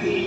3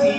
3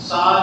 7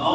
9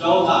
14।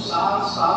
7-7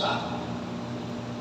7।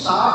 7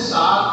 7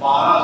12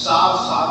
7-7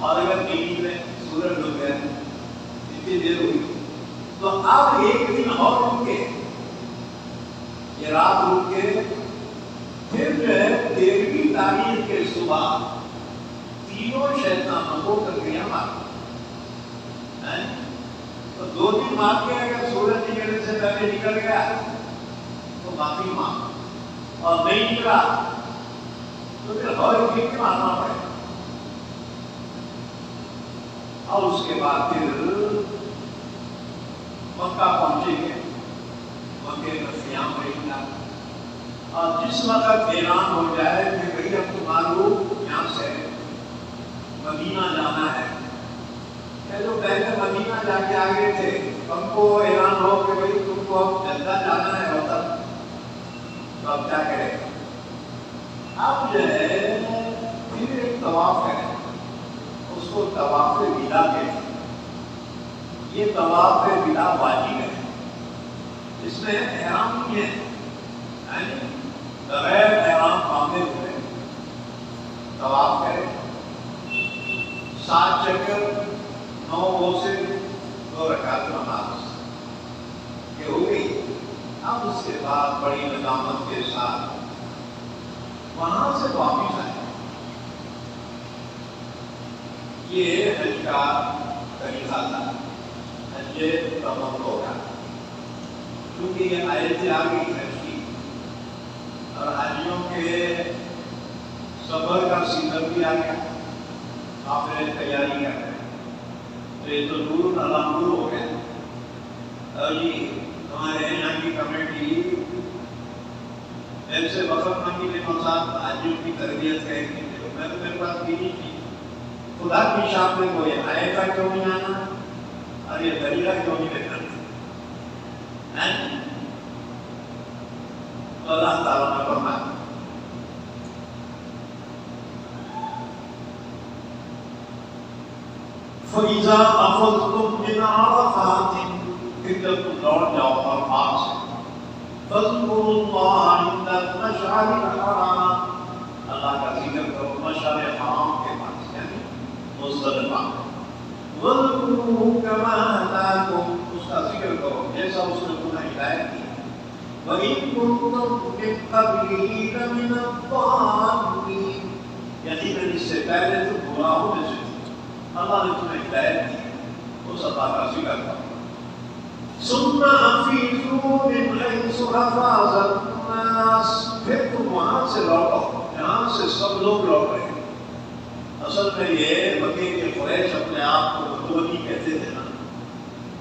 اور اگر نیند میں سورج ڈوب گیا اتنی دیر ہوئی تو اب ایک دن اور رک کے یہ رات رک کے پھر جو ہے 13ویں تاریخ کے صبح تینوں شیطانوں کو ککڑیاں مار تو 2 دن مار کے اگر سورج نکلنے سے پہلے نکل گیا تو معافی مانگ اور نہیں نکلا تو پھر ہر ایک کے مارنا پڑے گا. اور اس کے بعد پھر مکہ پہنچیں گے. مکے کا قیام رہے گا اور جس وقت اعلان ہو جائے کہ بھائی اب تمہارو یہاں سے مدینہ جانا ہے. جو پہلے مدینہ جا کے آگے تھے ہم کو اعلان ہو کہ بھائی تم کو اب جدہ جانا ہے وطن تو اب کیا کرے گا. اب جو ہے پھر ایک طواف ہے اس کو طواف ودا کہتے ہیں. یہ طواف ودا واجب ہے اس میں احرام نہیں ہے بغیر احرام باندھے ہوئے طواف کرے 7 چکر 9 وہ سے 2 رکعت نماز یہ ہو گئی. اب اس کے بعد بڑی ندامت کے ساتھ وہاں سے واپس آئے. یہ حج کا طریقہ تھا حج تمتع کا کیونکہ یہ آیتیں آ گئی حج کی اور حاجیوں کے سفر کا سیزن بھی آ گیا. آپ نے تیاری کر رہے تو یہ تو دور اللہ دور ہو گیا. اور جی ہمارے یہاں کی کمیٹی ایسے وقت مانگی نے ساتھ حاجیوں کی تربیت کریں گے. میں تو میرے پاس بھی نہیں تھی خدا کی شام میں کوئی آئے گا کیوں نہیں آنا اور یہ دریلا کیوں نہیں دیکھنا. تو اللہ تعالیٰ نے فرمایا فَإِذَا أَفَضْتُم مِّنْ عَرَفَاتٍ پھر جب تم لوٹ جاؤ عرفات سے فَاذْكُرُوا اللَّهَ عِندَ الْمَشْعَرِ الْحَرَامِ اللہ کا ذکر کرو مشعر حرام کے پاس یعنی مزدلفہ. وَاذْكُرُوهُ كَمَا هَدَاكُمْ اس کا ذکر کرو جیسا اس نے تمہیں ہدایت کی. وَإِن كُنتُم مِّن قَبْلِهِ لَمِنَ الضَّالِّينَ یقیناً اس سے پہلے تم گمراہوں میں سے اللہ نے تمہیں ہدایت کی اس اللہ کا ذکر کرو. ثُمَّ أَفِيضُوا مِنْ حَيْثُ أَفَاضَ النَّاسُ پھر تم وہاں سے لوٹو جہاں سے سب لوگ لوٹ رہے ہیں. اصل میں یہ مکے کے قریش اپنے آپ کو بدوی کہتے تھے نا.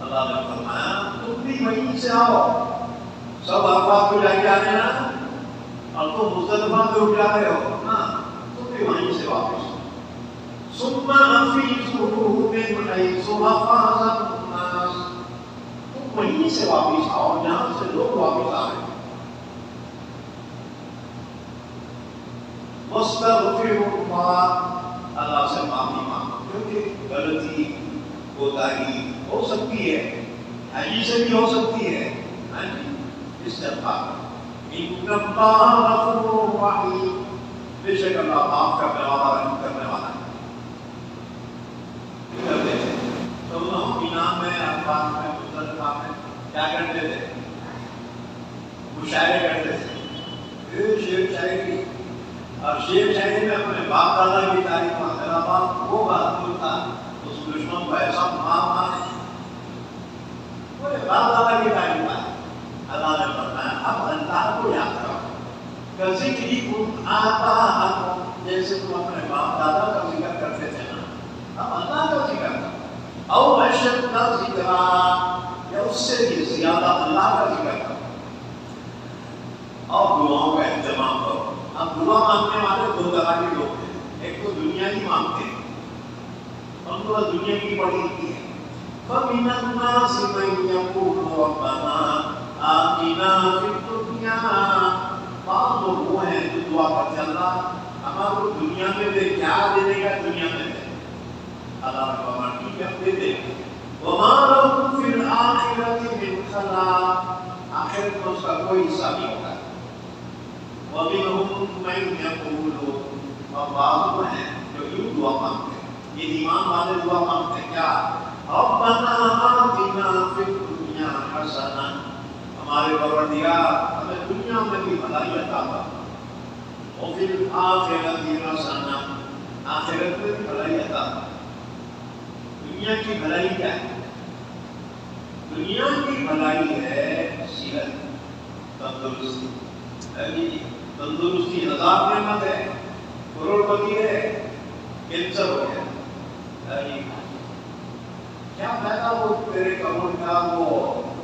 اللہ نے فرمایا تم بھی وہیں سے آؤ سب عرفات کو جا کے آنے نا اور تم مزدلفہ پہ اٹھ جا رہے ہو نا تم بھی وہیں سے واپس. ثم أفيضوا من حيث أفاض الناس تم وہیں سے واپس آؤ جہاں سے لوگ واپس آ رہے ہیں. واستغفروا اللہ اللہ سے معافی مانگو کیونکہ غلطی کوتاہی ہو سکتی ہے حجی سے بھی ہو سکتی ہے استغفار. ان اللہ غفور رحیم بے شک اللہ معاف کرنے والا رحم کرنے والا ہے. تو ہم انعام میں عرفات میں مزدلفہ میں کیا کرتے تھے مشاعرے کرتے تھے شعر شاعری اور شعر شاعری میں اپنے باپ دادا کی تعریف میرا باپ وہ بہادر تھا اس دشمن کو ایسا مارے باپ دادا کی تعریف ہے. اللہ نے فرمایا اب اللہ کو یاد کرو ذکرکم آباءکم جیسے تم اپنے باپ دادا کا ذکر کرتے تھے نا اب اللہ کا ذکر کرو او اشد ذکرا یا اس سے بھی زیادہ اللہ کا ذکر کرو اور دعاؤں کا اہتمام کرو. اب دعا مانگنے والے 2 طرح کے لوگ ہیں. ایک تو دنیا ہی مانگتے ہیں ہم تو دنیا کی پڑھی ہوتی ہے. فَمِنَ النَّاسِ مَن يَقُولُ رَبَّنَا آتِنَا فِي الدُّنْيَا بعض لوگ وہ ہیں جو دعا کرتے اللہ ہمارے کو دنیا میں دے کیا دینے کا دنیا میں دے. اللہ نے فرمایا ٹھیک ہے دے دے. وَمَا لَهُمْ فِي الْآخِرَةِ مِنْ خَلَاقٍ آخرت میں اس کا کوئی حصہ نہیں ہوگا. وَمِنْهُمْ مَن يَقُولُ اور بعض وہ ہیں جو یوں دعا مانگتے ہیں یہ ایمان والے دعا مانگتے ہیں کیا؟ ربنا آتنا فی الدنیا حسنہ، ہمارے پروردگار ہمیں دنیا میں بھی بھلائی عطا فرما، وفی الآخرۃ حسنہ، آخرت میں بھی بھلائی عطا فرما۔ دنیا کی بھلائی کیا ہے؟ دنیا کی بھلائی ہے صحت، تندرستی، تندرستی 1000 نعمت ہے، کروڑپتی ہے، کینسر ہو گیا، کیا فائدہ وہ تیرے کروڑ کا، وہ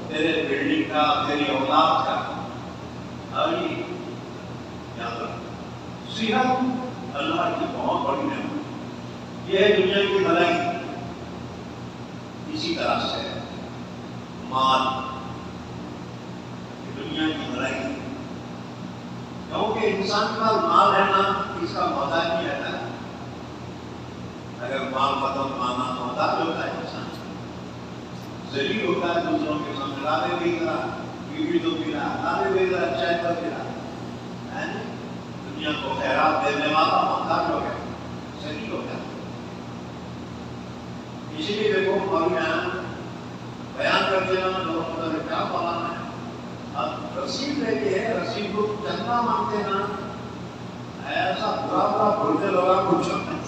تیرے بلڈنگ کا، تیری اولاد کا؟ یاد رکھ، صحت اللہ کی بہت بڑی نعمت، یہ ہے دنیا کی بھلائی۔ اسی طرح سے مال، دنیا کی بھلائی، کیونکہ انسان کا مال ہے نا، اس کا محتاج نہیں رہتا ہے۔ اگر مال ختم مانا محتاج ہوتا ہے انسان، ذلیل ہوتا ہے دوسروں کے سامنے، لانے بھی ذرا بیوی تو پلا، لانے بھی ذرا چائے تو پلا، دنیا کو خیرات دینے والا محتاج ہو گیا، ذلیل ہو گیا۔ اسی لیے دیکھو مولانا بیان کرتے ہیں لوگوں نے کیا بولانا ہے، اب رسید لے کے رسید کو چندہ مانگتے نا، ایسا برا برا بولتے لوگا کچھ مدد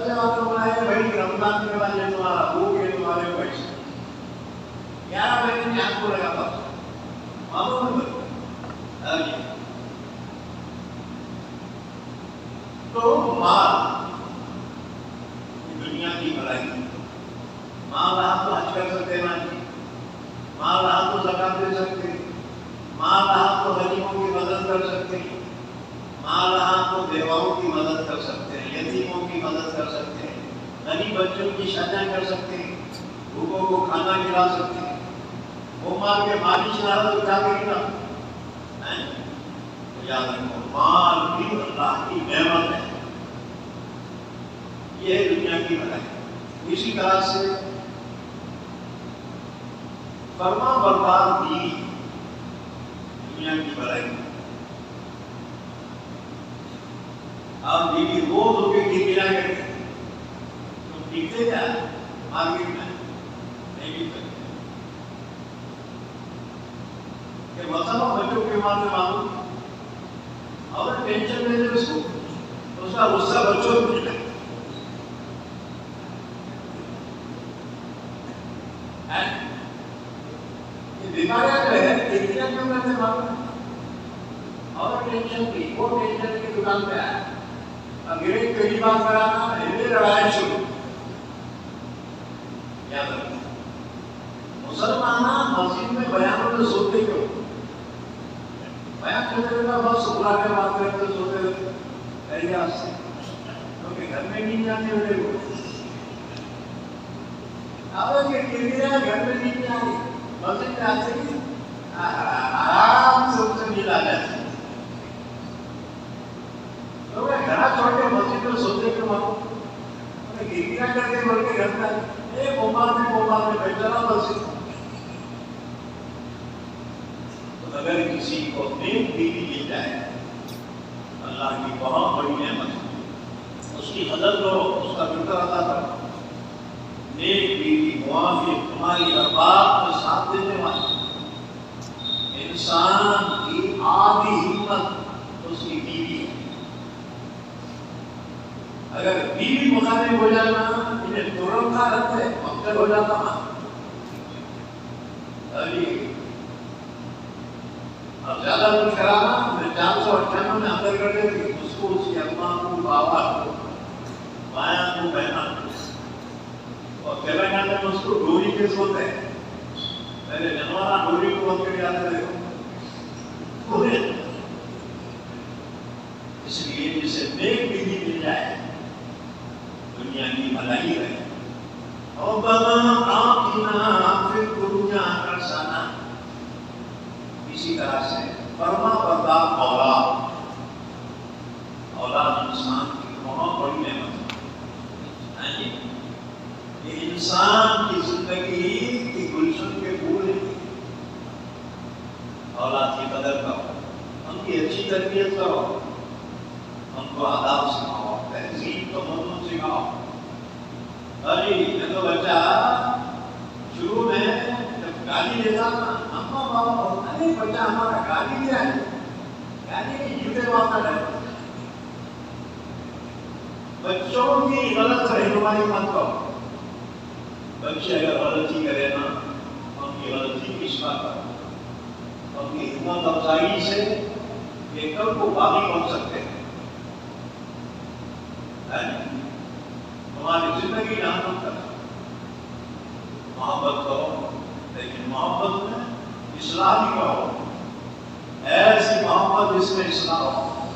سے بات ہونا ہے بھائی رمضان کے بعد یہ تمہارا وہ یہ تمہارے پیسے 11 مہینے میں آپ کو لگا تھا معلوم ہے۔ تو مال دنیا کی بھلائی، مال رہا تو حج کر سکتے نا جی، مال رہا تو زکات دے سکتے، مال رہا تو غریبوں کی مدد کر سکتے، مال رہا تو بیواؤں کی مدد کر سکتے ہیں، یتیموں کی مدد کر سکتے ہیں، غریب بچوں کی شادیاں کر سکتے ہیں، بھوکوں کو کھانا کھلا سکتے ہیں۔ وہ مال کے مالک نہ تو کیا کرے گا؟ یاد رکھو مال بھی اللہ کی نعمت ہے، یہ ہے دنیا کی بھلائی۔ اسی طرح سے فرما بردار بھی دنیا کی بھلائی۔ آپ بیوی روز ہو کے گرگرا کرتے تم ٹکتے کیا مارکیٹ میں نہیں ٹک سکتے کہ مسئلہ بچوں کے ماں سے معلوم اور ٹینشن میں اس کو تو اس کا غصہ بچوں کو ملتا ہے۔ بیماریاں جو ہے گرگرا کیوں کرتے معلوم اور ٹینشن کی، وہ ٹینشن کی دکان پہ آیا گریڈ کئی بات کرانا ہندی لڑائی شروع۔ یاد رکھنا مسلمان مسجد میں بیانوں میں سوتے کیوں؟ بیان کرتے ہوئے بس سکھلا کے بات کرتے سوتے احتیاط سے، کیونکہ گھر میں نہیں جانے والے کو اب کہ گرگرا گھر میں نہیں آئی، مسجد میں آتے ہی آرام سے ان سے ملا جاتے لوگ گھر چھوڑ کے مسجد میں سوتے کے مانو گرگرا کر کے بول کے گھر میں موبائل میں بیٹھا مسجد۔ تو اگر کسی کو نیک بیوی مل جائے اللہ کی بہت بڑی نعمت ہے، اس کی قدر کرو، اس کا فکر ادا کرو۔ نیک بیوی موافق تمہاری ہر بات میں ساتھ دینے والی، انسان کی آدھی ہمت اس کی بیوی ہے۔ اگر بیوی مخالف ہو جانا انہیں ترنت کا رد ہے، مقتل ہو جاتا نا۔ اب زیادہ کچھ کرانا 498 میں اندر کر دیتی، اس کو اس کی اماں کو بابا کو مایا کو بہنا اور تلنگانہ میں اس کو ڈوری کے سوتے ہیں، پہلے جنوارا ڈوری کو بند کر جاتے تھے۔ اس لیے جسے نیک بیوی مل جائے دنیا کی بھلائی ہے۔ ربنا آتنا فی الدنیا حسنہ، اسی طرح سے فرما بردار اولاد، اولاد انسان کی بہت بڑی نعمت ہے۔ یہ انسان کی زندگی کی گلشن کے پھول ہیں۔ اولاد کی قدر کرو، ان کی اچھی تربیت کرو، ان کو آداب سکھاؤ، تہذیب تمدن سکھاؤ. ارے یہ تو بچہ شروع میں جب گالی دیتا نا اما بابا بولتا نہیں بچہ ہمارا گالی دیا ہے گالی نہیں جوتے والا ہے. بچوں کی غلط رہنمائی مت کرو. بچے اگر غلطی کرے نا ان کی غلطی کی اصلاح کرو. اپنی ہمت افزائی سے یہ کل کو باغی بن سکتے ہیں. ہماری زندگی جہنم کر محبت کرو لیکن محبت میں اصلاح بھی کرو. ایسی محبت جس میں اصلاح ہو.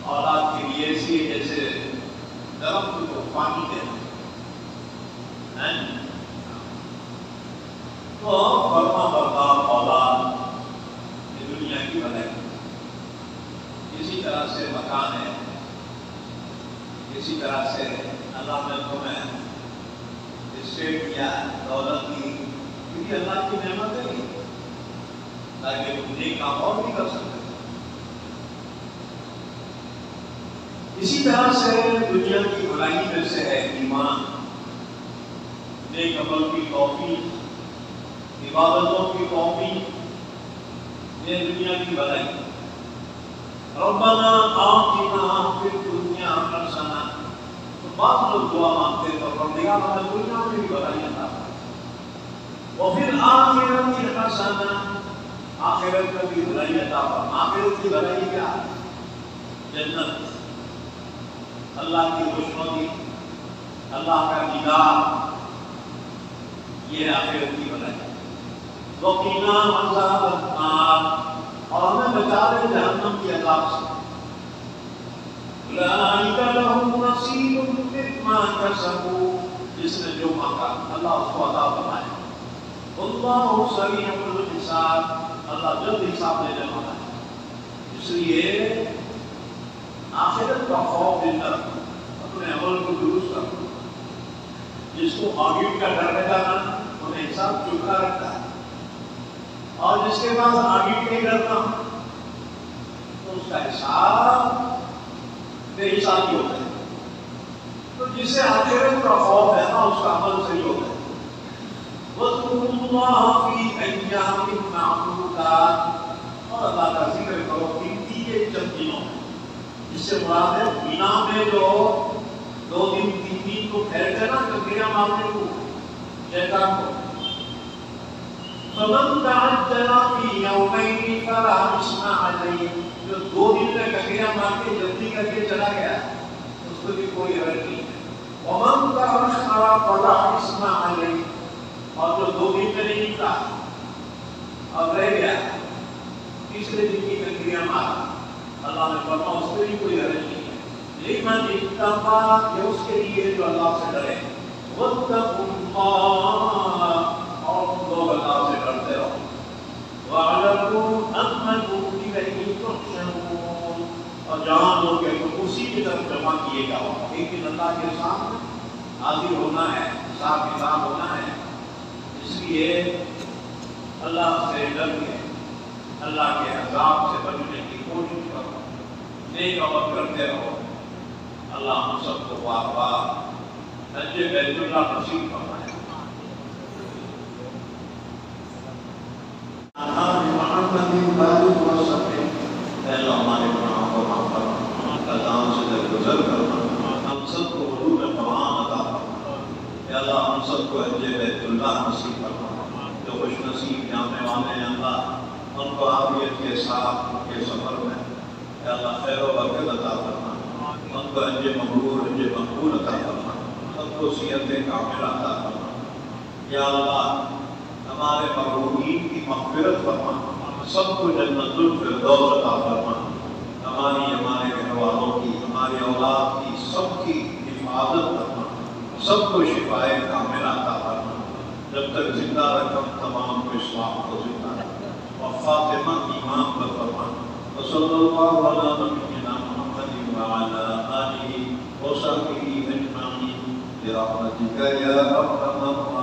اولاد کے لیے ایسی جیسے درخت کو پانی دینا. تو فرما بردار اولاد یہ دنیا کی بھلائی. اسی طرح سے مکان ہے, اسی طرح سے اللہ نے تمہیں اسٹیٹ کیا دولت کی کیونکہ اللہ کی نعمت ہے تاکہ تم نیک کام اور بھی کر سکتے. اسی طرح سے دنیا کی بھلائی میں سے ہے ایمان, نیک عمل کی توفیق, عبادتوں کی توفیق, یہ دنیا کی بھلائی. ربنا آتنا فی الدنیا حسنہ. تو بعض لوگ دعا مانگتے ہیں پروردگار ہمیں دنیا میں بھی بھلائی عطا فرما وفی الآخرۃ حسنہ, آخرت میں بھی بھلائی عطا فرما. آخرت کی بھلائی کیا ہے؟ جنت, اللہ کی خوشنودی, اللہ کا دیدار, یہ آخرت کی بھلائی. وقنا عذاب النار, اور ہمیں بچا لے جہنم کی عذاب سے. اولئک لہم نصیب مما کسبوا, جس نے جو مانگا اللہ اس کو عطا فرمائے. واللہ سریع الحساب, اللہ جلد حساب لینے والا ہے. اس لیے آخرت کا خوف دل میں رکھو, اپنے عمل کو درست رکھو. جس کو آڈٹ کا ڈر رہتا نا انہیں حساب چکا رکھتا ہے, اور جس کے بعد آڈٹ نہیں ڈرتا تو اس کا حساب بے حسابی ہوتا ہے. تو جسے آخرت کا خوف ہے نا اس کا عمل صحیح ہوتا ہے. وَاذْكُرُوا اللَّهَ فِي أَيَّامٍ مَّعْدُودَاتٍ, اور اللہ کا ذکر کرو گنتی کے چند دنوں میں. جس سے مراد ہے مینا میں جو 2 دن 3 دن کو پھیلتے نا ککڑیاں مارنے کو شیطان کو. فَمَن تَعَجَّلَ فِي يَوْمَيْنِ فَلَا إِثْمَ عَلَيْهِ, جو 2 دن میں ککڑیاں مار کے جلدی کر کے چلا گیا اس کو بھی کوئی حرج نہیں ہے. وَمَن تَأَخَّرَ فَلَا إِثْمَ عَلَيْهِ, اور جو 2 دن میں نہیں نکلا اور رہ گیا تیسرے دن کی ککڑیاں مارا, اللہ نے فرمایا اس کے لیے کوئی حرج نہیں ہے. لمن اتقى, یہ اس کے لیے جو اللہ سے ڈرے. واتقوا اللہ, اور لوگ اللہ سے ڈرتے رہو. واعلموا انکم الیہ تحشرون, اور جان لو کہ تم اسی کی طرف جمع کیے جاؤ. ایک دن اللہ کے سامنے حاضر ہونا ہے, حساب کتاب ہونا ہے. اس لیے اللہ سے ڈر کے اللہ کے عذاب سے بچنے کی کوشش کرو, نیک عمل کرتے رہو. اللہ ہم سب کو بار بار حج بیت اللہ نصیب فرمائے. اللہ ہمارے گناہوں کو معاف کرنا, قضاء سے درگزر کرنا, ہم سب کو حضور تمام عطا فرما. یا اللہ ہم سب کو حج بیت اللہ نصیب فرما. جو خوش نصیب جانے والے ہیں اللہ ان کو عافیت کے ساتھ ان کے سفر میں یا اللہ خیر و برکت عطا فرما. ان کو حج مبرور حج مقبول عطا فرما. سب کو صحت کاملہ عطا فرما. یا اللہ ہمارے مغروبین کی مغفرت فرما. سب کو جنت الفردوس عطا فرما. ہمارے گھر والوں کی, ہماری اولاد کی, سب کی حفاظت فرما. سب کو شفاء کاملہ عطا فرما. جب تک زندہ رکھم تمام کو اسلام کو زندہ رکھم. اور فاطمہ ایمان پر فرما. وصلی اللہ علی نبینا محمد وعلی آلہ وصحبہ اجمعین برحمتک یا ارحم الراحمین.